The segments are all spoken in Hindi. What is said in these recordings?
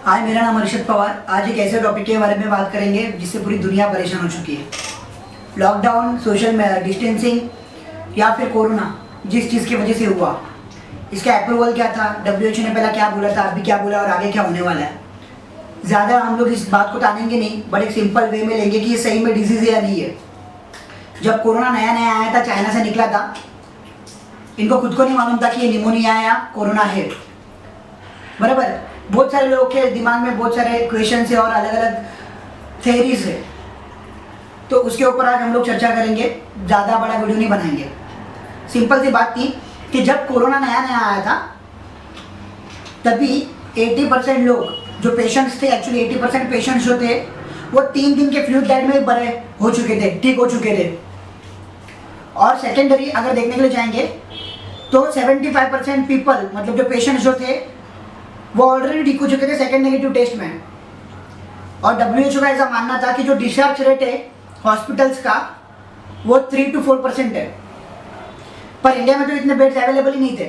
हाय, मेरा नाम अर्षद पवार। आज एक ऐसे टॉपिक के बारे में बात करेंगे जिससे पूरी दुनिया परेशान हो चुकी है। लॉकडाउन, सोशल डिस्टेंसिंग या फिर कोरोना, जिस चीज़ की वजह से हुआ, इसका अप्रूवल क्या था, WHO ने पहला क्या बोला था, अभी क्या बोला और आगे क्या होने वाला है। ज़्यादा हम लोग इस बात को तानेंगे नहीं, बट एक सिंपल वे में लेंगे कि ये सही में डिजीज़ है या नहीं है। जब कोरोना नया नया आया था, चाइना से निकला था, इनको खुद को नहीं मालूम था कि ये निमोनिया है या कोरोना है। बराबर, बहुत सारे लोगों के दिमाग में बहुत सारे क्वेश्चन है और अलग अलग थेरीज है, तो उसके ऊपर आज हम लोग चर्चा करेंगे। ज़्यादा बड़ा वीडियो नहीं बनाएंगे। सिंपल सी बात थी कि जब कोरोना नया नया आया था, तभी 80% लोग जो पेशेंट्स थे, एक्चुअली 80% पेशेंट्स जो थे, वो 3 दिन के फ्लूइड डाइट में बड़े हो चुके थे, ठीक हो चुके थे। और सेकेंडरी अगर देखने के लिए जाएंगे तो 75% पीपल, मतलब जो पेशेंट्स जो थे, वो ऑलरेडी ठीक हो चुके थे सेकेंड नेगेटिव टेस्ट में। और WHO का ऐसा मानना था कि जो डिस्चार्ज रेट है हॉस्पिटल्स का, वो 3 to 4% है। पर इंडिया में तो इतने बेड्स अवेलेबल ही नहीं थे।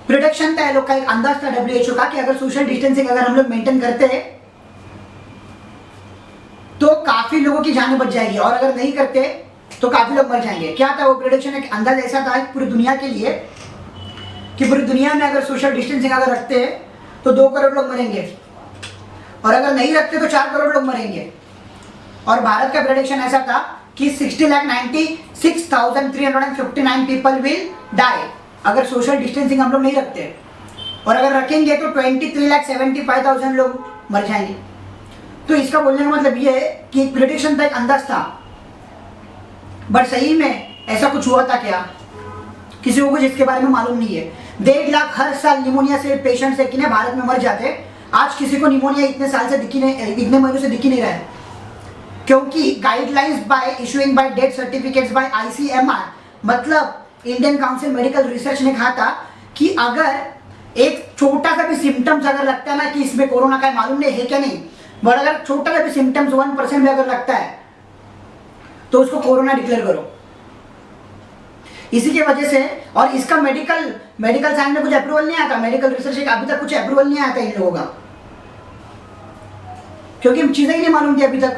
प्रोडक्शन था, लोग का एक अंदाज था WHO का कि अगर सोशल डिस्टेंसिंग अगर हम लोग मेंटेन करते हैं तो काफी लोगों की जानें बच जाएगी, और अगर नहीं करते तो काफी लोग मर जाएंगे। क्या था वो प्रोडक्शन? एक अंदाज ऐसा था पूरी दुनिया के लिए कि पूरी दुनिया में अगर सोशल डिस्टेंसिंग अगर रखते हैं तो 2 करोड़ लोग मरेंगे, और अगर नहीं रखते तो 4 करोड़ लोग मरेंगे। और भारत का प्रेडिक्शन ऐसा था कि 60,96,359 पीपल विल डाई अगर सोशल डिस्टेंसिंग हम लोग नहीं रखते, और अगर रखेंगे तो 23,75,000 लोग मर जाएंगे। तो इसका बोलने का मतलब ये है कि एक प्रेडिक्शन था, एक अंदाज था, बट सही में ऐसा कुछ हुआ था क्या? किसी को कुछ इसके बारे में मालूम नहीं है। 1.5 लाख हर साल निमोनिया से पेशेंट्स है कि नहीं भारत में मर जाते। आज किसी को निमोनिया इतने साल से दिखी नहीं, इतने महीनों से दिखी नहीं रहा है, क्योंकि guidelines by issuing by death certificates by ICMR, मतलब इंडियन काउंसिल मेडिकल रिसर्च ने कहा था कि अगर एक छोटा सा भी सिम्टम्स अगर लगता है ना कि इसमें कोरोना का मालूम नहीं है क्या नहीं, बट अगर छोटा सा भी सिम्टम्स 1% भी अगर लगता है तो उसको कोरोना डिक्लेयर करो। इसी की वजह से, और इसका मेडिकल साइंस में कुछ अप्रूवल नहीं आता, मेडिकल रिसर्च का अभी तक कुछ अप्रूवल नहीं आता इन लोगों का, क्योंकि चीजें ही नहीं मालूम थी अभी तक।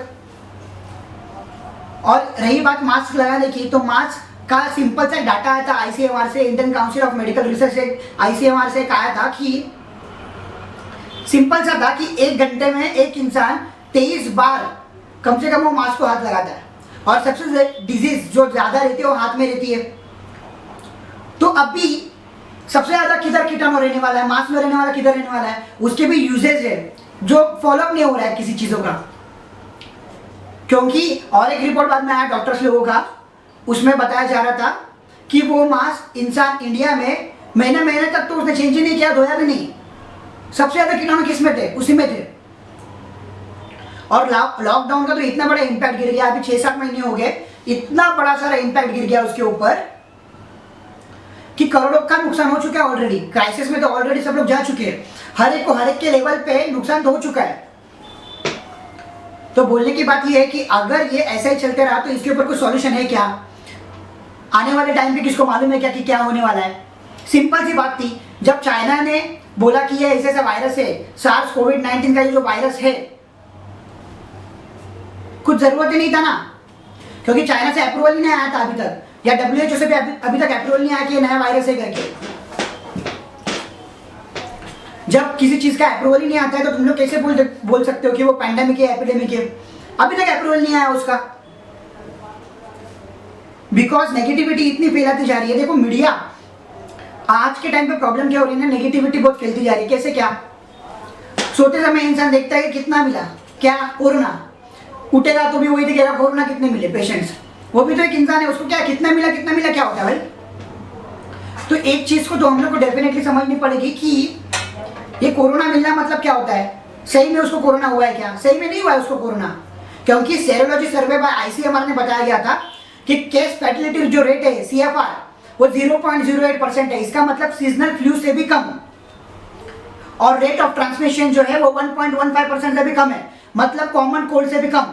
और रही बात मास्क लगाने की, तो मास्क का सिंपल सा डाटा आया था ICMR से, Indian council of medical research से, ICMR से आया था कि सिंपल सा था कि 1 घंटे में एक इंसान 23 बार कम से कम वो मास्क को हाथ लगाता है, और सबसे डिजीज जो ज्यादा रहती है वो हाथ में रहती है। तो अभी सबसे ज्यादा किधर कीटाणु रहने वाला है, मास्क में रहने वाला किधर रहने वाला है, उसके भी यूजेज है जो फॉलोअप नहीं हो रहा है किसी चीजों का। क्योंकि और एक रिपोर्ट बाद में आया डॉक्टर्स लोगों का, उसमें बताया जा रहा था कि वो मास्क इंसान इंडिया में महीने तक तो उसने चेंज ही नहीं किया, धोया भी नहीं। सबसे ज्यादा कीटाणु किस में थे? उसी में थे। और लॉकडाउन का तो इतना बड़ा इंपैक्ट गिर गया, अभी 6-7 महीने हो गए, इतना बड़ा सारा इंपैक्ट गिर गया उसके ऊपर कि करोड़ों का नुकसान हो चुका है ऑलरेडी। क्राइसिस में तो ऑलरेडी सब लोग जा चुके हैं, हर एक के लेवल पे नुकसान तो हो चुका है। तो बोलने की बात ये है कि अगर ये ऐसा ही चलते रहा तो इसके ऊपर कोई सॉल्यूशन है क्या? आने वाले टाइम पे किसको मालूम है क्या कि क्या होने वाला है? सिंपल सी बात थी, जब चाइना ने बोला कि ये ऐसा वायरस है, SARS COVID-19 का ये जो वायरस है, कुछ जरूरत ही नहीं था ना, क्योंकि चाइना से अप्रूवल ही नहीं आया था अभी तक, या WHO से भी अभी तक अप्रूवल नहीं आया कि ये नया वायरस है करके। जब किसी चीज का अप्रूवल ही नहीं आता है तो तुम लोग कैसे बोल सकते हो कि वो पैंडेमिक है, एपिडेमिक है? अभी तक अप्रूवल नहीं आया उसका, बिकॉज नेगेटिविटी इतनी फैलाती जा रही है। देखो मीडिया आज के टाइम पे प्रॉब्लम क्या हो रही है ना, नेगेटिविटी बहुत फैलती जा रही है। कैसे? क्या सोते समय इंसान देखता है कि कितना मिला, क्या कोरोना, उठेगा तो भी वही दिखेगा कोरोना कितने मिले पेशेंट्स, वो भी तो एक इंसान है, उसको क्या कितना मिला क्या होता है भाई? तो एक चीज को तो हम लोग को डेफिनेटली समझनी पड़ेगी कि ये कोरोना मिलना मतलब क्या होता है। सही में उसको कोरोना हुआ है क्या? सही में नहीं हुआ है उसको कोरोना, क्योंकि सेरोलॉजी सर्वे बाय ICMR ने बताया गया था कि केस फैटिलिटी जो रेट है CFR वो 0.08% है। इसका मतलब सीजनल फ्लू से भी कम, और रेट ऑफ ट्रांसमिशन जो है वो 1.15% से भी कम है, मतलब कॉमन कोल्ड से भी कम।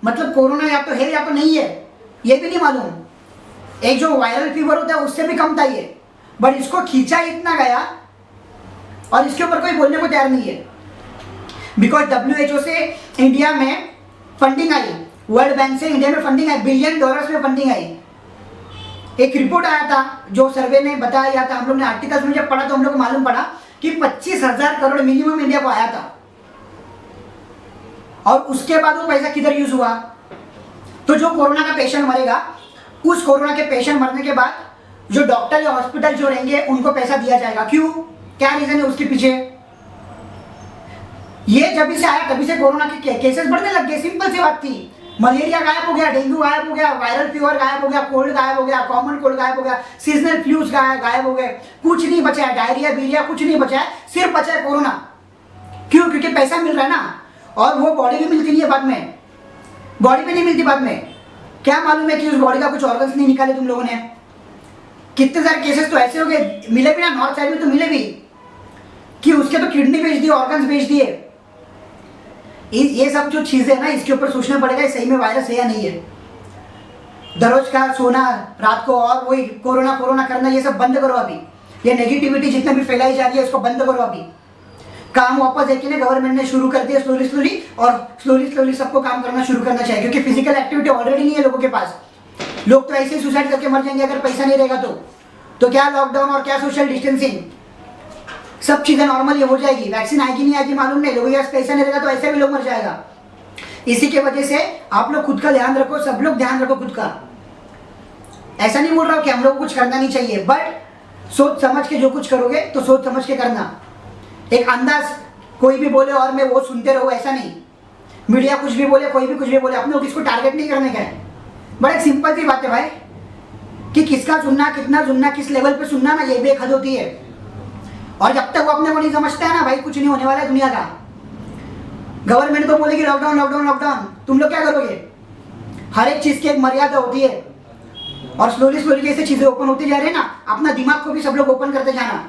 मतलब कोरोना या तो है या तो नहीं है, ये भी नहीं मालूम। एक जो वायरल फीवर होता है उससे भी कम था ये, बट इसको खींचा इतना गया और इसके ऊपर कोई बोलने को तैयार नहीं है। बिकॉज WHO से इंडिया में फंडिंग आई, वर्ल्ड बैंक से इंडिया में फंडिंग आई, $1 बिलियन में फंडिंग आई। एक रिपोर्ट आया था जो सर्वे ने बताया था, हम लोग ने आर्टिकल्स में जब पढ़ा तो हम लोग को मालूम पड़ा कि 25,000 करोड़ मिनिमम इंडिया को आया था। और उसके बाद वो पैसा किधर यूज हुआ? तो जो कोरोना का पेशेंट मरेगा, उस कोरोना के पेशेंट मरने के बाद जो डॉक्टर या हॉस्पिटल जो रहेंगे उनको पैसा दिया जाएगा। क्यों? क्या रीजन है उसके पीछे? ये जब से आया तभी से कोरोना के केसेस बढ़ने लग गए। सिंपल सी बात थी। मलेरिया गायब हो गया, डेंगू गायब हो गया, वायरल फीवर गायब हो गया, कोल्ड गायब हो गया, कॉमन कोल्ड गायब हो गया, सीजनल फ्लूज गायब हो गए, कुछ नहीं बचा है, डायरिया बीरिया कुछ नहीं बचा है, सिर्फ बचा है कोरोना। क्यों? क्योंकि पैसा मिल रहा है ना, और वो बॉडी भी मिलती नहीं है बाद में, बॉडी भी नहीं मिलती बाद में। क्या मालूम है कि उस बॉडी का कुछ ऑर्गन्स नहीं निकाले तुम लोगों ने? कितने सारे केसेस तो ऐसे हो गए, मिले भी ना, नॉर्थ साइड में तो मिले भी कि उसके तो किडनी बेच दी, ऑर्गन्स बेच दिए। ये सब जो चीजें ना, इसके ऊपर सोचना पड़ेगा सही में वायरस है या नहीं है। दररोज का सोना रात को और वही कोरोना कोरोना करना, ये सब बंद करो अभी। ये नेगेटिविटी जितना भी फैलाई जा रही है उसको बंद करो अभी। काम वापस है कि ना गवर्नमेंट ने शुरू कर दिया स्लोली स्लोली, और स्लोली सबको काम करना शुरू करना चाहिए, क्योंकि फिजिकल एक्टिविटी ऑलरेडी नहीं है लोगों के पास। लोग तो ऐसे ही सुसाइड करके मर जाएंगे अगर पैसा नहीं रहेगा तो क्या लॉकडाउन और क्या सोशल डिस्टेंसिंग, सब चीजें नॉर्मल ये हो जाएगी। वैक्सीन आएगी नहीं आएगी मालूम नहीं, लोगों के पास पैसा नहीं रहेगा तो ऐसे भी लोग मर जाएगा। इसी के वजह से आप लोग खुद का ध्यान रखो, सब लोग ध्यान रखो खुद का। ऐसा नहीं बोल रहा हूं कि हम लोग कुछ करना नहीं चाहिए, बट सोच समझ के जो कुछ करोगे तो सोच समझ के करना। एक अंदाज कोई भी बोले और मैं वो सुनते रहो, ऐसा नहीं। मीडिया कुछ भी बोले, कोई भी कुछ भी बोले, अपने को किसको टारगेट नहीं करने का है। बड़ा एक सिंपल सी बात है भाई, कि किसका सुनना, कितना सुनना, किस लेवल पे सुनना ना, ये भी एक हद होती है। और जब तक वो अपने को नहीं समझता है ना भाई, कुछ नहीं होने वाला है दुनिया का। गवर्नमेंट तो बोलेगी लॉकडाउन लॉकडाउन लॉकडाउन, तुम लोग क्या करोगे? हर एक चीज की एक मर्यादा होती है, और स्लोली स्लोली जैसे चीजें ओपन होती जा रही है ना, अपना दिमाग को भी सब लोग ओपन करते जाना।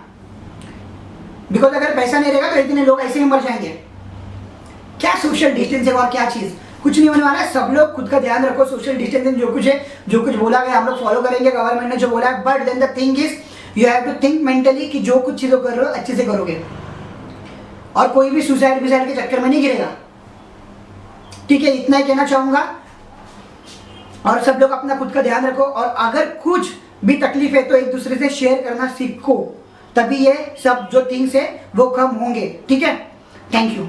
बिकॉज अगर पैसा नहीं रहेगा तो एक दिन लोग ऐसे ही मर जाएंगे। क्या सोशल डिस्टेंसिंग और क्या चीज, कुछ नहीं होने वाला है। सब लोग खुद का ध्यान रखो, सोशल डिस्टेंसिंग जो कुछ है, जो कुछ बोला गया हम लोग फॉलो करेंगे, गवर्नमेंट ने जो बोला है। But then the thing is you have to think mentally कि जो कुछ चीज़ों कर रहे हो अच्छे से करोगे, और कोई भी सुसाइड विसाइड के चक्कर में नहीं गिरेगा। ठीक है, इतना ही कहना चाहूंगा। और सब लोग अपना खुद का ध्यान रखो, और अगर कुछ भी तकलीफ है तो एक दूसरे से शेयर करना सीखो, तभी ये सब जो थिंग्स है वो कम होंगे। ठीक है, थैंक यू।